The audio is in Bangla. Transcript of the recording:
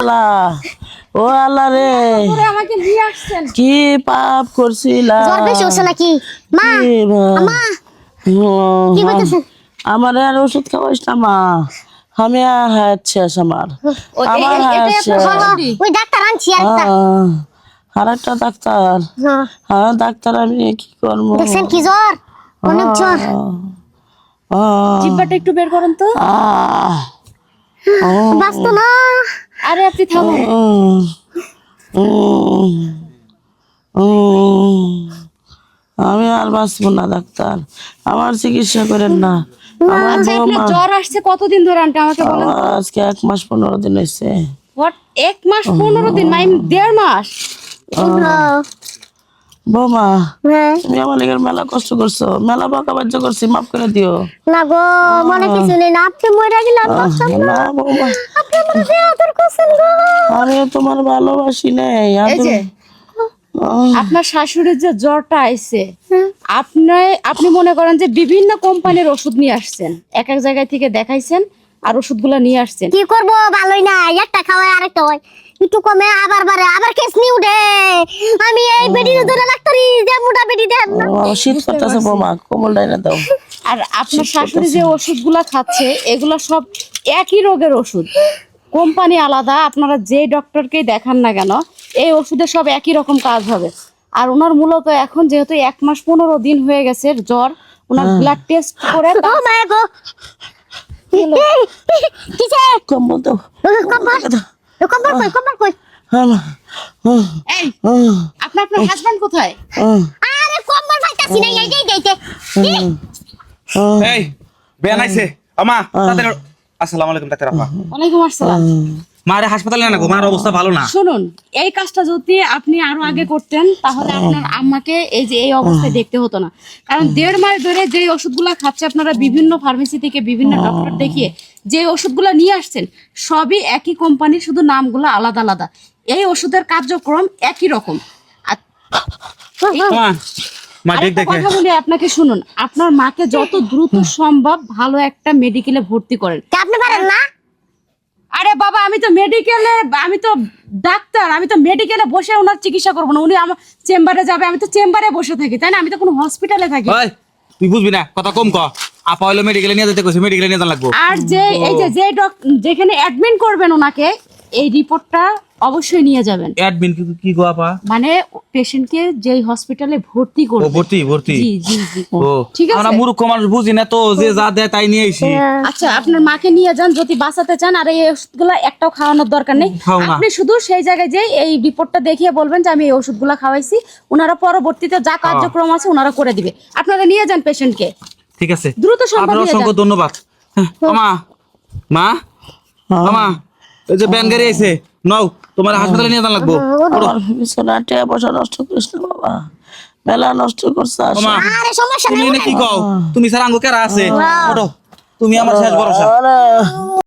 আল্লাহ, ও আল্লাহ রে, আমাকে নিয়ে আসছেন কি পাপ করছিলাম। জ্বর বেশি হচ্ছে নাকি মা? মা কি বলতেছেন? আমার আর ওষুধ খাওয়াইস না মা, আমি হায়াত শেষ আমার হায়াত শেষ। ওই ডাক্তার আনছি একটা। আর একটা ডাক্তার, হ্যাঁ ডাক্তার আমি কি করবো? দেখছেন কি জ্বর, অনেক জ্বর। জিহ্বাটা একটু বের করেন তো। বাঁচতো না। আরে আপনি থামুন। আমি আর বাঁচবো না ডাক্তার, আমার চিকিৎসা করেন না। আমার আচ্ছা আপনার জ্বর আসছে কতদিন ধরে আন্টি আমাকে বলেন? আজকে 1 মাস 15 দিন হয়েছে। হোয়াট 1 মাস 15 দিন? মাই 1.5 মাস। বৌমা তুমি আমার লেগে মেলা কষ্ট করছো, মেলা বকা বাজ্য করছি, মাফ করে দিও না গো, মনে কিছু নেই না, আপনি মরে গেলেন। না বৌমা, আপনি আমার যে আদর করছেন গো। আমি তোমার ভালোবাসি নাই। এই যে আপনার শাশুড়ির যে জ্বরটা আইছে, আপনি মনে করেন যে বিভিন্ন কোম্পানির ওষুধ নিয়ে আসছেন, এক এক জায়গায় থেকে দেখাইছেন আর ওষুধগুলা নিয়ে আসছেন। কি করবো, ভালোই না, একটা খাওয়ায় আরেকটা হয়, একটু কমে আবার বাড়ে, আবার কেস নিয়ে উঠে। আমি এই বেডি ধরে ডাক্তারি যে মোটা বেডি দেন না। শীত করতেছে বৌমা, কোমল ডাইনা দাও। আর আপনার শাশুড়ি যে ওষুধগুলা খাচ্ছে এগুলা সব একই রোগের ওষুধ, কোম্পানি আলাদা। আপনারা যে ডক্টরকেই দেখান না কেন এই ওষুধে সব একই রকম কাজ হবে। আর ওনার মূলত এখন যেহেতু 1 মাস 15 দিন হয়ে গেছে জ্বর, ওনার ব্লাড টেস্ট করে ও মা গো, কিসে কম্বল দাও, কম্বল কই, কম্বল কই? এই আপনার হাজবেন্ড কোথায়? আরে কম্বল পাইতাছি না, এই যে দেইতে। এই বেন আইছে আমা তাদের। আসসালামু আলাইকুম ডাক্তার আপা। ওয়ালাইকুম আসসালাম। মারে হাসপাতালে না গো, মার অবস্থা ভালো না। শুনুন, এই কাজটা যদি আপনি আরো আগে করতেন তাহলে আপনার আম্মাকে এই যে এই অবস্থায় দেখতে হতো না। কারণ 1.5 মাস ধরে যে ওষুধগুলা খাচ্ছে আপনারা বিভিন্ন ফার্মেসি থেকে বিভিন্ন ডক্টর দেখিয়ে যে ওষুধগুলা নিয়ে আসছেন সবই একই কোম্পানির, শুধু নামগুলো আলাদা আলাদা। এই ওষুধের কার্যক্রম একই রকম। মা দেখ আরেকটা দেখে কথা বলি আপনাকে, শুনুন, আপনার মাকে যত দ্রুত সম্ভব ভালো একটা মেডিকেলে ভর্তি করেন। আপনি পারেন না? আরে বাবা, আমি তো ডাক্তার, আমি তো মেডিকেলে বসে ওনার চিকিৎসা করবো না। উনি আমার চেম্বারে যাবে, আমি তো চেম্বারে বসে থাকি, তাই না? আমি তো কোনো হসপিটালে থাকি। ওই তুই বুঝবি না, কথা কম ক। আপা হইলো মেডিকেলে নিয়ে যেতে কইছে, মেডিকেলে নিয়ে যান লাগবো। আর যে এই যে যেখানে অ্যাডমিট করবেন ওনাকে, এই রিপোর্টটা অবশ্যই নিয়ে যাবেন। অ্যাডমিন কি গো আপা? মানে পেশেন্টকে যেই হসপিটালে ভর্তি ও করবে। ভর্তি। জি জি জি। ও ঠিক আছে। আমরা মূর্খ মানুষ বুঝি না তো, যে যা দেয় তাই নিয়ে আইছি। আচ্ছা, আপনার মাকে নিয়ে যান যদি বাঁচাতে চান। আর এই ওষুধগুলো একটাও খাওয়ানোর দরকার নেই। খাও না। আপনি শুধু সেই জায়গায় যে এই রিপোর্টটা দেখিয়ে বলবেন যে আমি এই ওষুধগুলো খাওয়াইছি, ওনারা পরবর্তীতে যা কার্যক্রম আছে ওনারা করে দিবে। আপনারা নিয়ে যান পেশেন্টকে, ঠিক আছে, দ্রুত সম্ভব আপনার নিয়ে অসংখ্য যান। ধন্যবাদ। আমা মা আমা, এই যে ব্যান গাড়ি আইছে, নাও তোমার হাসপাতালে নিয়ে যান লাগবো। আমার বিছানা টাকা পয়সা নষ্ট করিস না বাবা, মেলা নষ্ট করছে। আমা আরে সমস্যা তুমি নাই। এনে কি কও? তুমি স্যার আঙ্গু কেরা আছে? ওঠো, তুমি আমার শেষ ভরসা। আরে